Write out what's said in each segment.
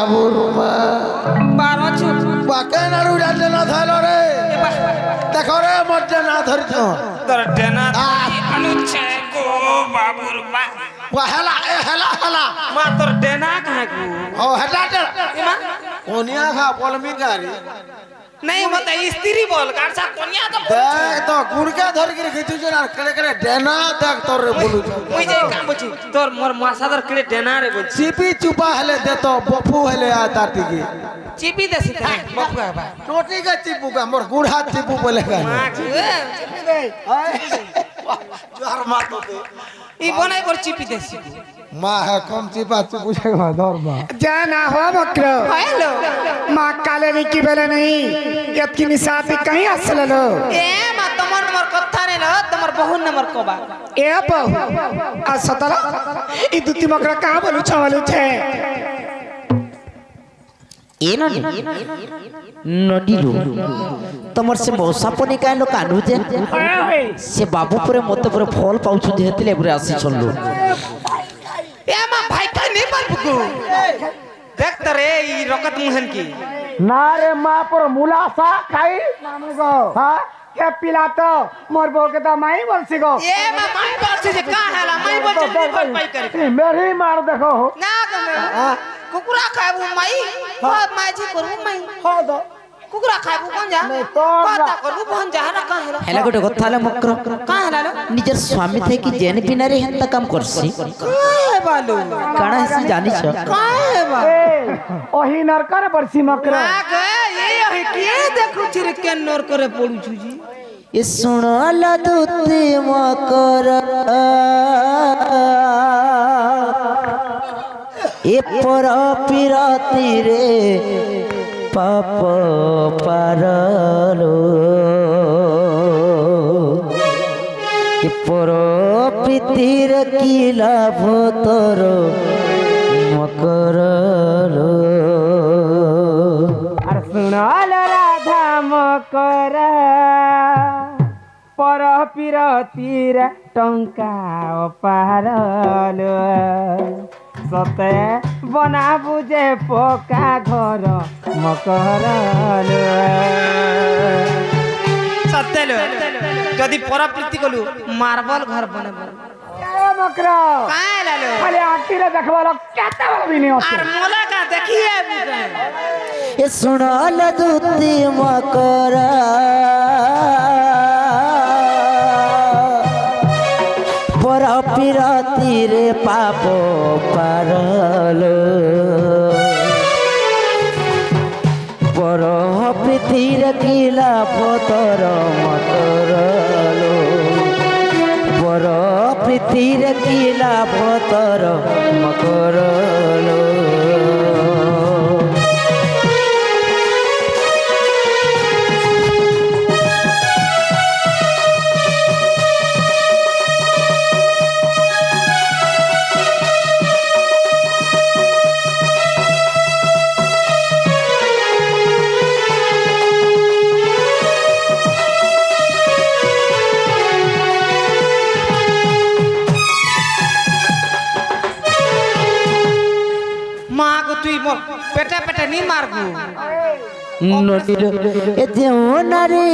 বাবুর মা বারো চুপ বাকে নাড়ু ডালে না থাইলো রে দেখো রে মধ্যে না ধরিছ তোর ডেনা আনুছে গো বাবুর মা হেলা এ হেলা হেলা মা তোর ডেনা কাহে গো ও হেলা দে মা কোনিয়া খা পলমি গারি नहीं मत स्त्री बोल काचा कोनिया तो দেখ তো গুড়কে ধরি করে খিচুছ আর কেড়ে কেড়ে ডেনা দেখ তোর রে বলু ওই যে কাম বলছি তোর মোর মাসাদার কেড়ে ডেনা রে বলছি চিপি চুপা হেলে দে তো বফু হেলে আ তাতিকে চিপি দেছি তা বাপু বাবা টোটি কে চিপু কা মোর গুড় হাত চিপু বলে কা মা চিপি দে জোর মা তো দে ই বনাই কর চিপি দেছি মা है कम चिपा चिपू छे धर मा जाना हो बकर हेलो माँ काले नहीं की बेले नहीं यत्की निसाती कहीं असल लो ए मा तमर मोर कथा रे ल तमर बहुन नंबर कोबा ए बहु आ सतला ई दुती मकरा कहाँ बोलू छवालू छे ए नडीलो तमर से मौसा पनी कालो कानू जे से बाबू पुरे मते पुरे फल पाउछु जेहतिले पुरे आसी छललो ए मा भाई का नहीं पार बुकु देख तरे ई रकत मुहन की ना रे मां पर मुलासा खाई मामू गो हाँ क्या पिला तो मोर बो के तो माई बोलसी गो ए मा माई बोल से का हैला माई बोल से बोल पाई कर मेरी मार देखो ना गमे कुकुरा खाबू माई हो माई जी करबू माई हो दो कुकुरा खाबू कोन जा नहीं तो पता करबू कोन जा ना का हैला हेला गोटे कथा ले मकर का हैला लो निजर स्वामी थे कि जेन पिनारे हेंता काम करसी काय बालू काणा से जानी छ काय बा ओही नरकर बरसी मकरा ना गे ये के देखु छिरे के नर करे पडू छु जी ए सुनल दुती मकर ए पर पिरती रे पाप पारलो ए पर प्रीतिर की लाभ तोर मकरलो अरे सुनल राधा मकरा पर पिरतीर टंका पारलो सते बना बुझे पका घर मकरलो सत्तेलो जदी परा प्रीति कलु मार्बल घर बने मकरा काय लालो खाली आखी रे देखवालो केते भी नहीं होते आर मोला का देखिए ए सुनल दुती मकरा पर पिरती रे पाप पारलो पर प्रीतिर किला पतर मकरलो पर प्रीतिर किला पतर मकरलो मां को तुई मोर पेटा पेटा नहीं मारगु नडीलो ए जेउ नारी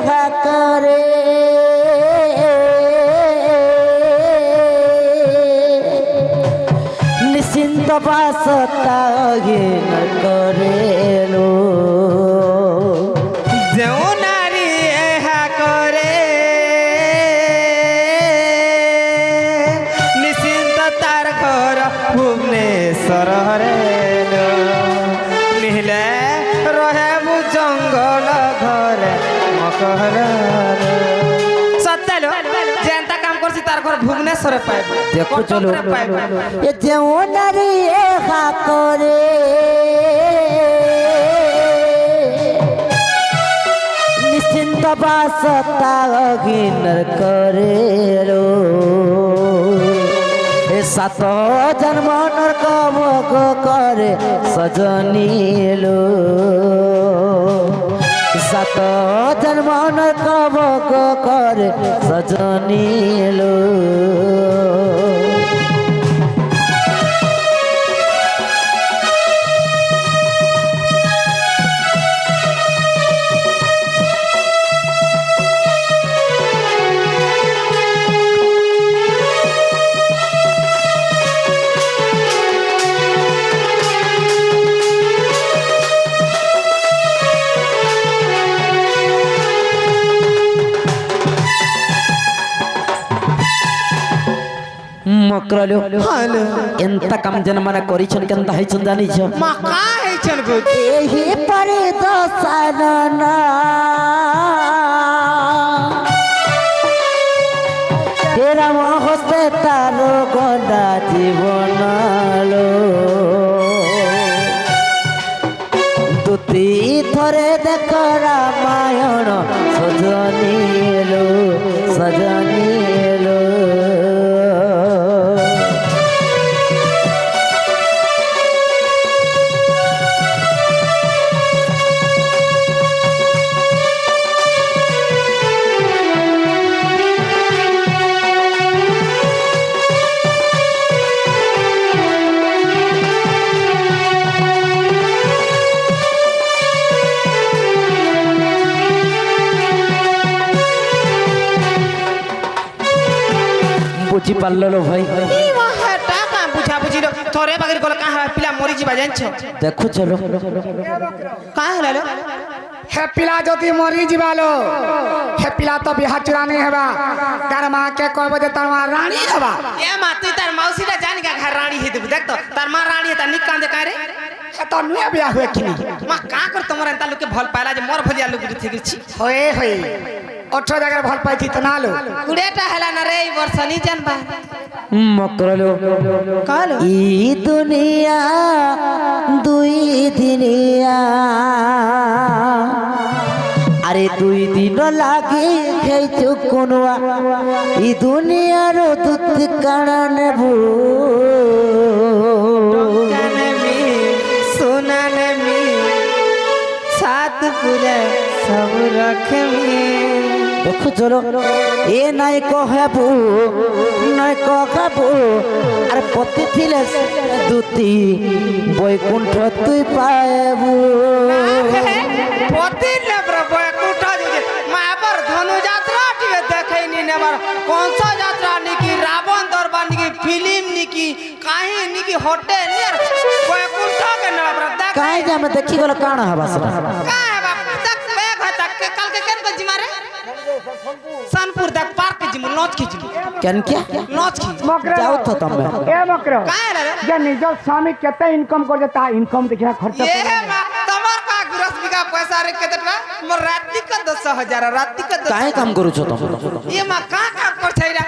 हा करे निश्चिंत बासता गे न करेलो जेउ नारी एहा करे निश्चिंत तार घर भुवनेश्वर रे निहले रहे मु जंगल घर मकर सत्तेलो जेंता काम करसी तार घर भुवनेश्वर पाइब देखो चलो पाइब ए जेउ नारी हा करे निश्चिंत बासता गिनर करेलो ए सात जन्म नरक भोग करे सजनीलो सात जन्म नरक भोग करे सजनीलो মকরালো হ্যালো এন্তা কাম যেন মানে করিছন কেনতা হইছন জানিছ মা কা হেছন গো এহি পরে দসানা তেরা মহস্তে তার গলা জীবনালো দুতি থরে দেখ রামায়ণ সজনী এলো সজনী এলো বুঝি পারল ভাই ই মা হেটা কা বুঝা বুঝি থরে বাগির গলা কা পিলা মরি ଯିବା জানছ দেখো চলো কা হেলালো हे पिला जदि मरी जीवालो हे पिला तो बिहा चुरानी हेबा तार माँ के कहबो जे तार माँ रानी हेबा এ মা তুই তার মাউসিটা জানি কা ঘর রানী হে দেব দেখ তো তার মা রানী হে তা নিক কান্দে কারে हे तो नुए बिया हुए किनी মা কা কর তোমার এন্তা লোকে ভাল পাইলা যে মোর ভলিয়া লোক ঠিক ছি होए होए 18 जगह भल पाई तना लो কুড়েটা হেলা না রে এই বর্ষ নি জানবা মকরালো কালো ই দুনিয়া দুই দিনিয়া আরে দুই দিন লাগে খেয়েছো কোনোয়া ই দুনিয়ার দুধ কানা নেবো কানে মি সোনানে মি সাত পুরে সব রাখে মি দেখো চলো এ নাই কহেবু নাই কহেবু আর পতি ছিলে দুতি বৈকুণ্ঠ তুই পাবু পতি লেব্র বয় কুটা যদি মায়াবার ধনু যাত্রা টিকে দেখাইনি নেবার কংস যাত্রা নিকি রাবণ দরবার নিকি ফিল্ম নিকি কাহি নিকি হোটেল নিয়ার বয় কুটা কে নেবার দেখ কাই যে আমি দেখি গেল কাণ হবা সেটা কাহে বাপ দেখ বেগ হয় তাক কালকে কেন বজি মারে सनपुर देख पार्क के जिम नोच की जिम কেন কে नोच की যাও তো তুমি ए मकरो काहे रे जे निज स्वामी केते इनकम कर देता इनकम देखिया खर्च ये मा तमर का गुरस बिका पैसा रे केतटा मोर राती का 10000 राती का 10 কাই কাম করুছ তুমি ये मा का काम कर छै रे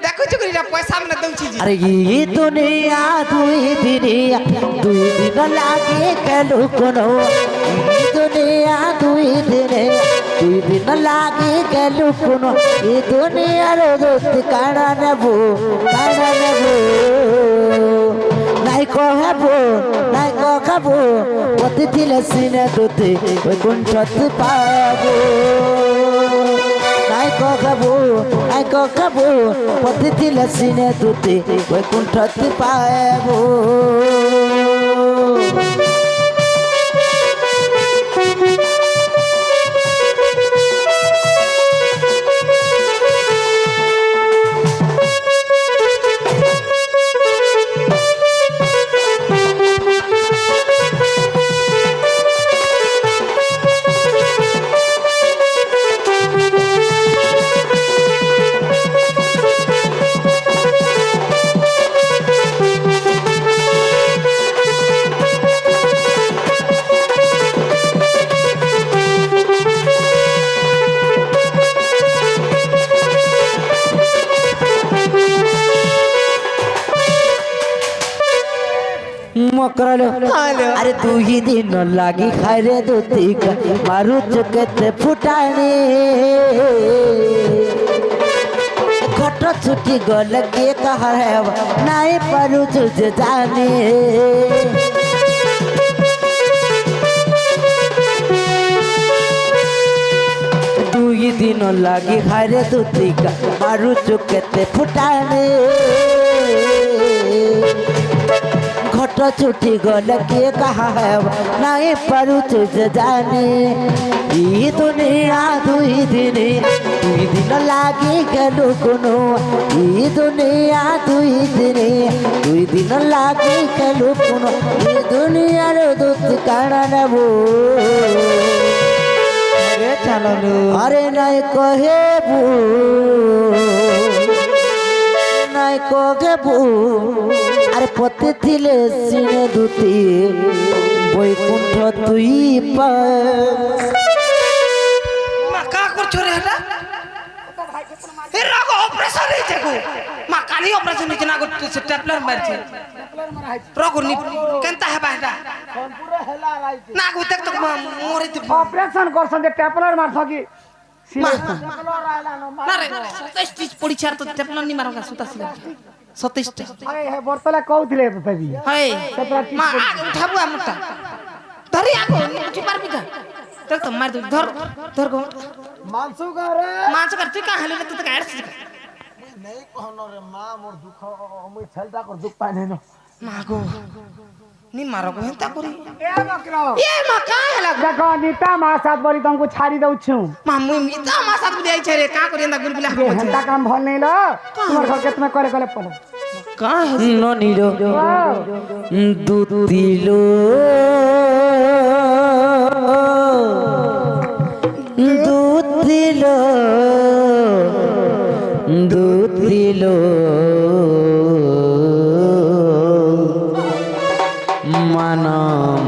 देखो चुकरी रे पैसा में दउ छी जी আরে ই দুনিয়া দুই দিন লাগে গেল কোনো ই দুনিয়া দুই দিন লাগে গেল কোনো ই দুনিয়ার দোস্ত কাড়া নেব নাই কহেবো পতি দিলে সিনে দুতে ওই কুণ্ঠত পাবো নাই কহেবো পতি দিলে সিনে দুতে ওই কুণ্ঠত পাবো মকরালো আরে দুই দিন লাগি খাইরে দুতি মারু চোখেতে ফুটানি ঘট ছুটি গল কে কাহার নাই পারু যে জানি দুই দিন লাগি খাইরে দুতি মারু চোখেতে ফুটানি ঘট ছুটি গল কে কাহা নাই পারু তুঝে জানি ই দুনিয়া দুই দিন লাগি গেল কোনো ই দুনিয়া দুই দিন লাগি গেল কোনো ই দুনিয়ার দুধ কাড়া নেব চালালো আরে নাই কহেবু নাই লগেবু আরে পতে থিলে সিনে দুতি বৈকুণ্ঠ তুই পা মা কা করছো রে এটা এ রাগ অপারেশন হইছে গো মা কালি অপারেশন হইছে না করতে স্টেপলার মারছে রাগ নি কেনতা হেবা এটা না গো দেখ তো মরে তো অপারেশন করছন যে টেপলার মারছ কি না রে 27 পড়িছে আর তো স্টেপলার নি মারঙ্গা সুতাছিল 27টা আরে হে বর্তলা কউଥିଲେ তথাপি হাই মা আগে উঠাবো আমটা ধরি আগো উঠি পারবি না দেখ তো মার ধর ধর গো মানসু করে মাছ কাট তুই কা হেলে তুই তো কাটছিস নেই কহনো রে মা মোর দুঃখ মুই ছেলটা কর দুঃখ পাই নাই ন মা গো নি মারো গো হেতা করি এ বকর এ মা কা হেলা দেখো নিতা মা সাথ বলি তোমাকে ছাড়ি দউছু মা মুই মিতা মা সাথ বুঝাই ছে রে কা করি না গুলগুলা যে হেন্তা কাম ভাল নেই লো তোমার ঘরকে তুমি করে করে পড়ো কা ননির দুতিল দুতিল দুতিল মান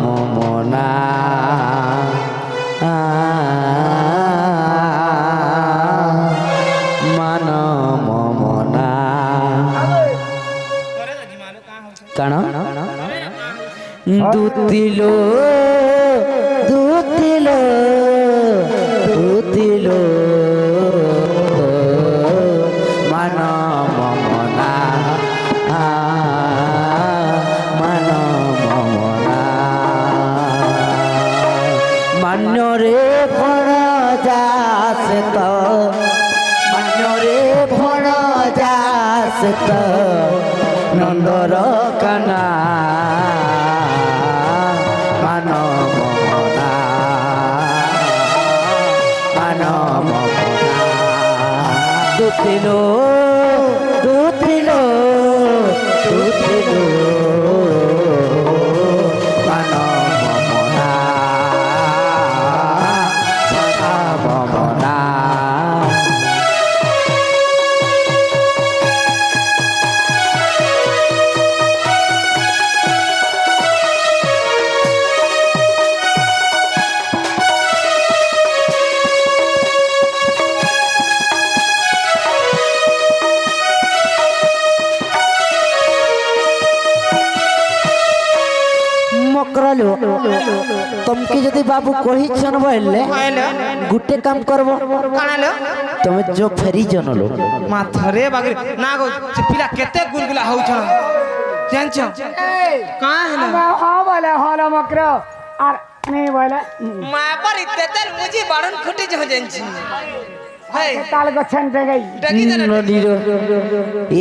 মমনা মান মমনা কাণ দুতিল দুতিল দুতিল মান মমনা মান মমনা মান্য রে ভণ যাস তো মান্য রে ভণ যাস তো নন্দর কানা মান মমনা মান মমনা দুতিল দুতিল দুতিল মান মমনা মমনা মকরালো তোমকে যদি বাবু কহিছন বললে কইলো গুটে কাম করব কানালো তুমি जो फेरी जनलो মা ধরে বাগরে না গো সে পিলা কেতে গুলগুলা হউছ জানছ কা হেলা বলে হলো মকর আর নেই বলে মা पर इतने तेल मुझे बाड़न खुटी जो जानছি হাই তাল গছেন দেগাই ডাকি জানা নদীর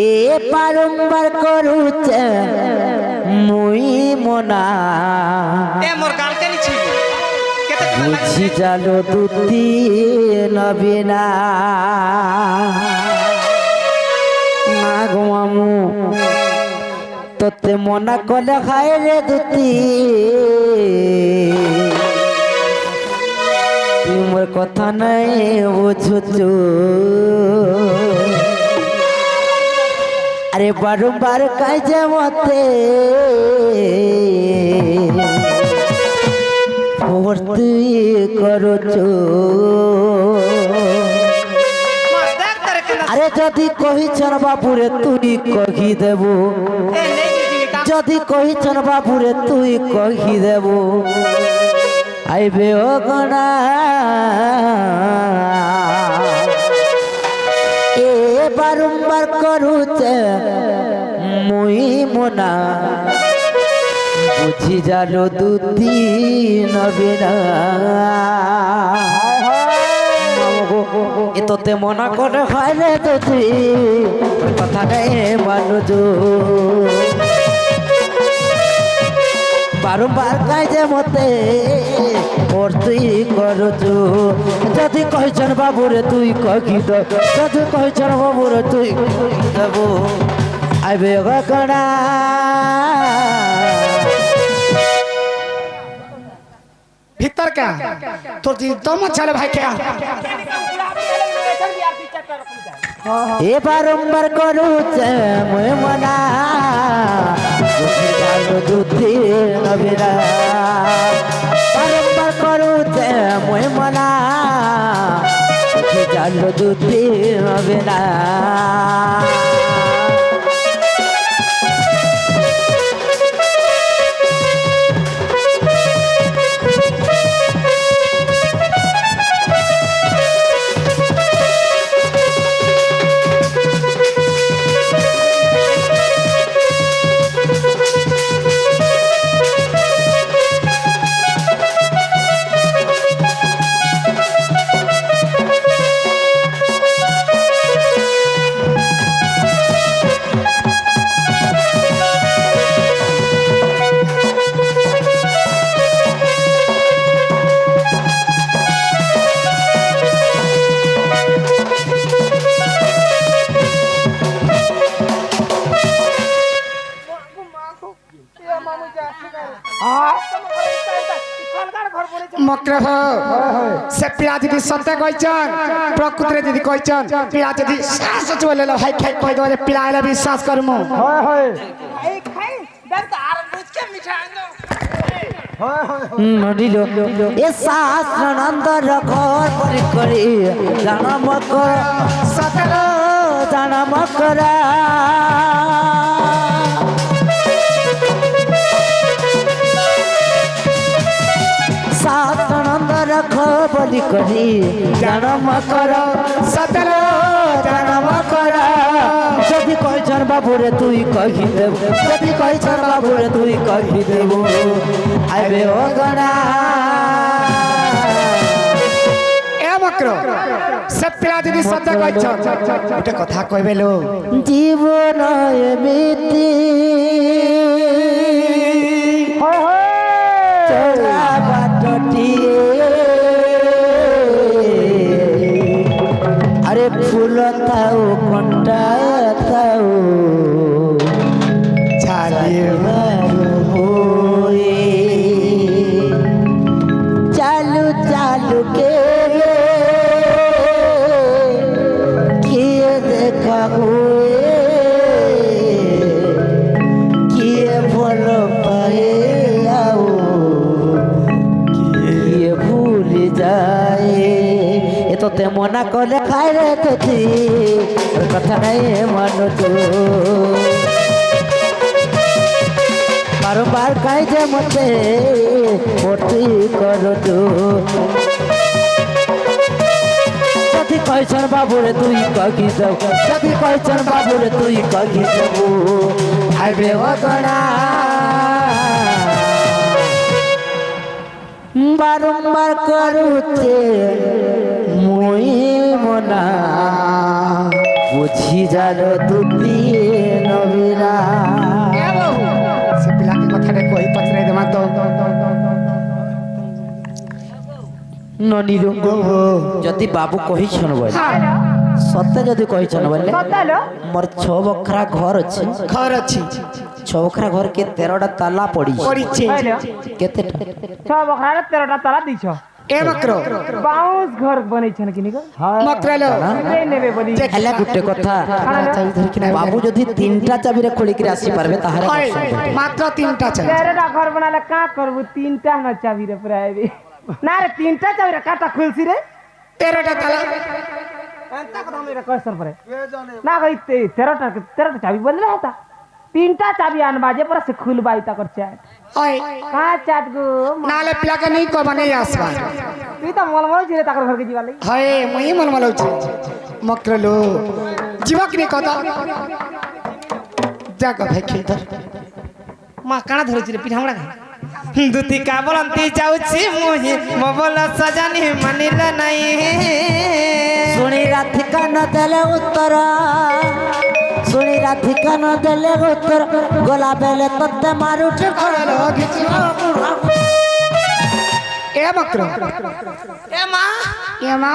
এ বারম্বার করুছে মুই মনা এ মোর গাল কেনি ছি কেতে বুঝি জালো দুতি নবীনা না গো মামু তোতে মনা কলে খায় রে দুতি তুই মোর কথা নাই বুঝুছু আরে বারবার কাজে মতে ভর্তি করছো মা দেখ তারে কেনা আরে যদি কহিছন বাপুরে তুই কহি দেব এ নেই দিবি কা যদি কহিছন বাপুরে তুই কহি দেব আইবে ও গনা এ বারম্বার করুছে মুই মনা বুঝি জালো দুতি নবীনা এ তোতে মনা করে হয় রে দুতি কথা নেই মানুষ বারম্বার কাজে মতে ওর তুই করছু যদি কহিছন বাবুরে তুই কহি দেব যদি কহিছন বাবুরে তুই কহি দেব আইবে গড়া ভিতর কা তোর দম চলে ভাই কে এ বারম্বার করুছে মই মনা বুঝি গেল দুধি নবীরা বারম্বার করুছে মই মনা বুঝি গেল দুধি নবীরা মক্রহ সে পিলা যদি সত্যি কইছন প্রকৃতিরে যদি কইছন পিলা যদি শ্বাস চলে লো হাই খাই কই দলে পিলা এলে বিশ্বাস করমু এই খাই দেখ তো আর বুঝকে মিঠা আনো নডিল এ শাস্ত্রানন্দর ঘর পরি করি জানম কর সকল জানম করা শাস্ত্রানন্দর ঘর বলি করি জানম কর সকল জানম করা যদি কইছন বাবুরে তুই কহি দেব যদি কইছন বাবুরে তুই কহি দেব আইবে ও গণা এ মক্র সে পিলা যদি সত্যি কইছন এটা কথা কইবে লো জীবন এমিতি চলা বাটটিয়ে আরে ফুল তাও কন্টা তাও ছাড়িয়ে হয়ে চালু চালু কে কিয়ে দেখা হুয়ে কিয়ে ভাল পায়ে আও কিয়ে ভুলি যায় এ তো তেমনা করে খাই রে তুই ওর কথা নাই মানো তো বারবার কাই যে মতে ভর্তি করো তো যদি কইছন বাবুরে তুই কহি দেব যদি কইছন বাবুরে তুই কহি দেব আইবে ও গণা বারম্বার করুতে মই মনা বুঝি যার দুটি নবীরা সে পিলাকে কথাটা কই পছরে দেমা তো ননির যদি বাবু কহিছন বলে সত্য যদি কহিছন বলে মোর 6 বখরা ঘর আছে ঘর আছে 6 বখরা ঘর কে 13টা তালা পড়ি পড়িছে কেতেটা 6 বখরারে 13টা তালা দিছ এ মক্র বাউস ঘর বনাইছেন কি নিগো মক্র লো এই নেবে বলি হেলা গুটে কথা বাবু যদি 3টা চাবিরে খুলি করে আসি পারবে তাহারে হয় মাত্র 3টা চাই 13টা ঘর বানালে কা করব 3টা না চাবি রে প্রাইবে না রে 3টা চাবি রে কাটা খুলছি রে 13টা তালা এন্তা কথা মেরে কইছর পরে না কই 13টা চাবি বললে হতা 3টা চাবি আনবা যে পরে সে খুলবা ইতা করছে হয় কা চাট গো নালে পিলাকে নেই কো বানাই আসবা তুই তো মলমল ছিলে তাকর ঘরকে ଯିବା লাগি হয় মই মলমল হচ্ছে মক্র লো জীবক নি কথা জাগো ভাই খেল ধর মা কানা ধরেছি রে পিঠামড়া দুতি কা বলন্তি যাଉଛି মুহি মো বল সজানি মানিলা নাই শুনি রাধিকা ন দেলে উত্তর শুনি রাধিকা ন দেলে উত্তর গোলা বেলে ততে মারুঠে করলো কিছু এ মক্র এ মা এ মা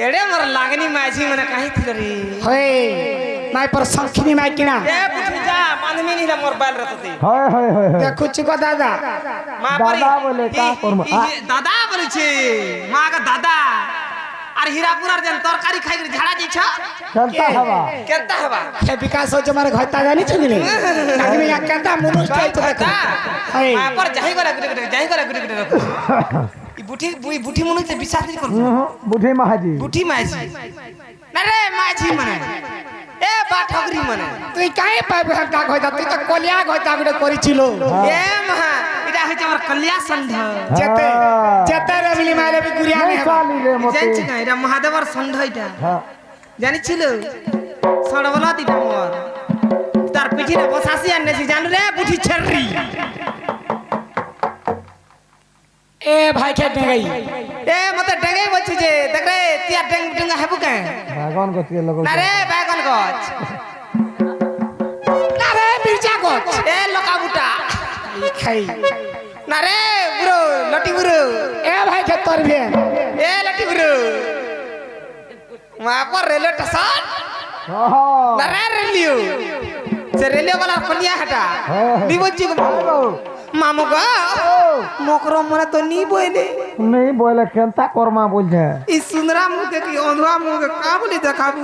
এড়ে মোর লাগনি মাঝি মানে কাহি থিল রে হয় মাই পর সংখিনী মাই কিনা এ পুঠি যা মানমি নিলে মোর বাইল রততে দেখুছি কো দাদা মা দাদা বলে কা করব দাদা বলেছে মা কা দাদা আর হীরাপুরার যেন তরকারি খাই করে ঝাড়া দিছ খেলতা হবা কেনতা হবা হে বিকাশ হচ্ছে মারে ঘরটা জানিছ কি রে আমি একটা মনুষ চাইতে দেখো এই পর যাই করে গুড়ে রাখো ই বুঠি মনে হচ্ছে বিশ্বাস नहीं করব বুঝি মাহাজি বুঠি মাঝি না রে মাঝি মানে এ বাঠগরি মানে তুই কাই পাবে ঘরটা কইতা তুই তো কলিয়া ঘরটা গুড়ে করিছিল এ মহা এটা হচ্ছে আমার কলিয়া সন্ধ যেতে যেতে রে মিলি মারে বি গুড়িয়া নে হেবা চালি রে মতে জানিস না এটা মহাদেবর সন্ধ এটা হ্যাঁ জানিছিল সড়বলা দিটা মোর তার পিঠিনে বসাসি আনেছি জানু রে বুঠি ছড়রি এ ভাই খেতে গই এ মতে ডেঙ্গাই বলছি যে দেখ রে তিয়া ডেঙ্গা হেবু কে ভাগন গতি লোক না রে বাগন গছ না রে বিরজা গছ এ লকা বুটা খাই না রে বুড়ো লটি বুড়ো এ ভাই খেত তোর ভেন এ লটি বুড়ো মা পর রেল স্টেশন না রে রেলিও সে রেলিও वाला কলিয়া হাটা নিবজি মামু গো মকর মনে তো নি বইলে नहीं बोले खेलता कर्मा बोल ই সুন্দরা মুখে কি অন্ধা মুখে কা বলি দেখাবু